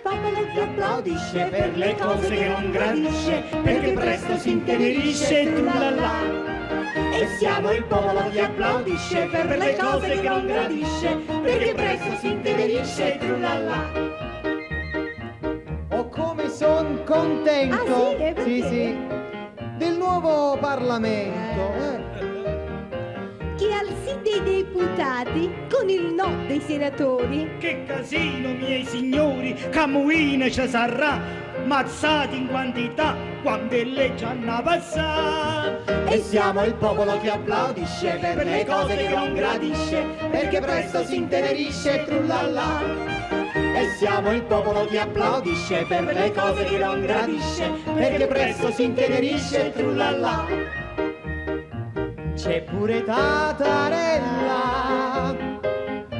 popolo che applaudisce per le cose che non gradisce, perché presto si intenerisce e trullallà. E siamo il popolo che applaudisce per le cose che non gradisce, perché presto si intenerisce e trullallà. Oh, come son contento! Ah, sì? Sì, del nuovo Parlamento. Che al sì dei deputati con il no dei senatori. Che casino, miei signori, camuine ci sarà, mazzati in quantità, quando è legge hanno passato. E siamo il popolo che applaudisce per le cose che non gradisce, perché presto si intenerisce e trullallà. E siamo il popolo che applaudisce per le cose che non gradisce, perché presto si intenerisce e trullallà. C'è pure Tatarella,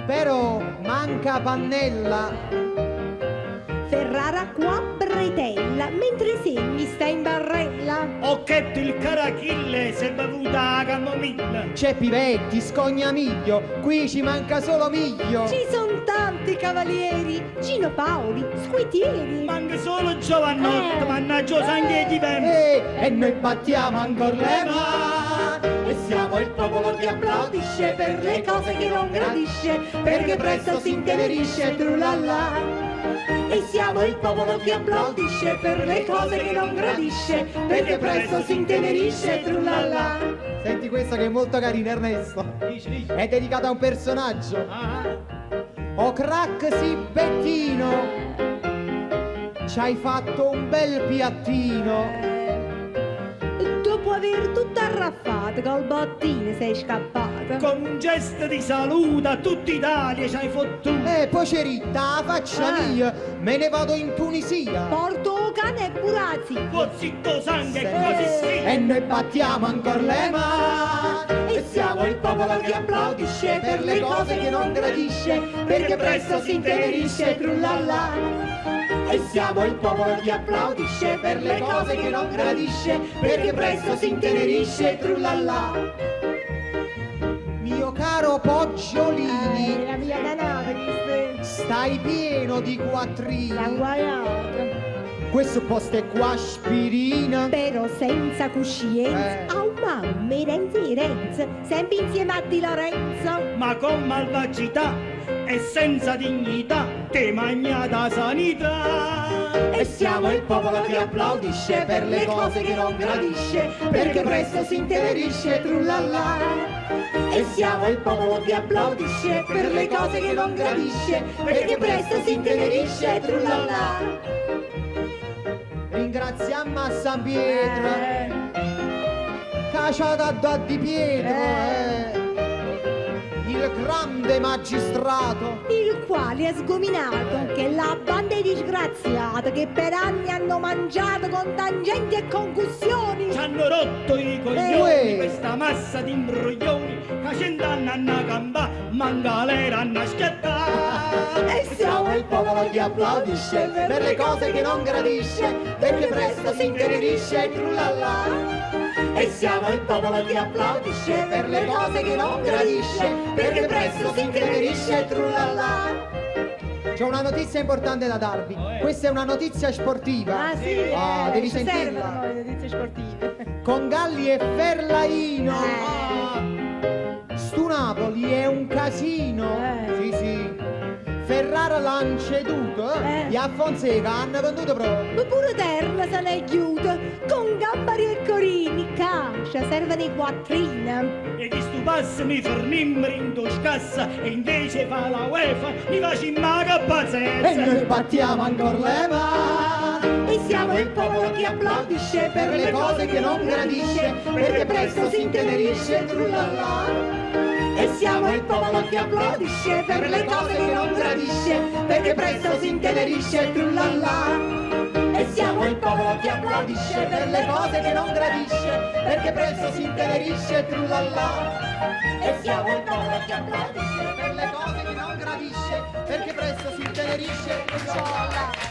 però manca Pannella. Ferrara qua bretella, mentre Segni sta in barrella. Occhetto il carachille, se bevuta la camomilla. C'è Pivetti, Scognamiglio, qui ci manca solo Miglio. Ci son tanti cavalieri, Gino Paoli, Squitieri. Manca solo Giovannotto, mannaggia sangue di vento. E noi battiamo ancora le mani. E siamo il popolo che applaudisce per le cose che non gradisce, perché presto si intenerisce e trullallà. E siamo il popolo che applaudisce per le cose che non gradisce, perché presto si intenerisce e trullallà. Senti questa che è molto carina, Ernesto. Dici. È dedicata a un personaggio. Ah, Oh crack sì Bettino, ci hai fatto un bel piattino. Dopo aver tutto arraffato col bottino sei scappato. con un gesto di saluto a tutta Italia ci hai fottuto. Poceritta, faccia mia, me ne vado in Tunisia. Porto cane e burazzi. Cozzitto sangue e così sì. E noi battiamo ancora le mani. E siamo il popolo che applaudisce per le cose che non gradisce, perché presto si intenerisce e trullallà. E siamo il popolo che applaudisce per le cose che non gradisce, perché presto si intenerisce e trullallà. Mio caro Poggiolini, La mia danave, stai pieno di quattrini. sanguaiato. Questo posto è qua aspirina. Però senza coscienza, a un mamma Renzi e Renzo, sempre insieme a Di Lorenzo. Ma con malvagità e senza dignità te magnata sanità. E siamo il popolo che applaudisce per le cose che non gradisce, perché presto si intenerisce e trullallà. E siamo il popolo che applaudisce per le cose che non gradisce, perché presto si intenerisce e trullallà. Ringraziamo a San Pietro, cacciata da Di Pietro, il grande magistrato. Il quale ha sgominato che la banda è disgraziata, che per anni hanno mangiato con tangenti e concussioni. Ci hanno rotto i coglioni questa massa di imbroglioni che cent'anni hanno cambiato, manca l'era hanno schiattato. E siamo il popolo che applaudisce per le cose che non gradisce, perché presto si intenerisce e trullallà. E siamo il popolo che applaudisce per le cose che non gradisce, perché presto si intenerisce e trullallà. C'è una notizia importante da darvi. Questa è una notizia sportiva. Devi sentirla. servono le notizie sportive. Con Galli e Ferlaino. Stu Napoli è un casino. Sì. Ferrara l'hanno ceduto e a Fonseca hanno venduto proprio. Ma pure Terna se ne è chiusa, con Gambari e Corini, cascia, servono i quattrini. E chi stu passo mi fornimmero in toscassa e invece fa la UEFA mi faccio maga E pazienza. noi battiamo ancora le mani. E siamo il popolo che applaudisce per le cose che non gradisce, perché presto si intenerisce e trullallà. E siamo il popolo che applaudisce per le cose che non gradisce, perché presto si intenerisce e trullallà. E siamo il popolo che applaudisce per le cose che non gradisce, perché presto si intenerisce e trullallà. E siamo il popolo che applaudisce per le cose che non gradisce, perché presto si intenerisce e trullallà.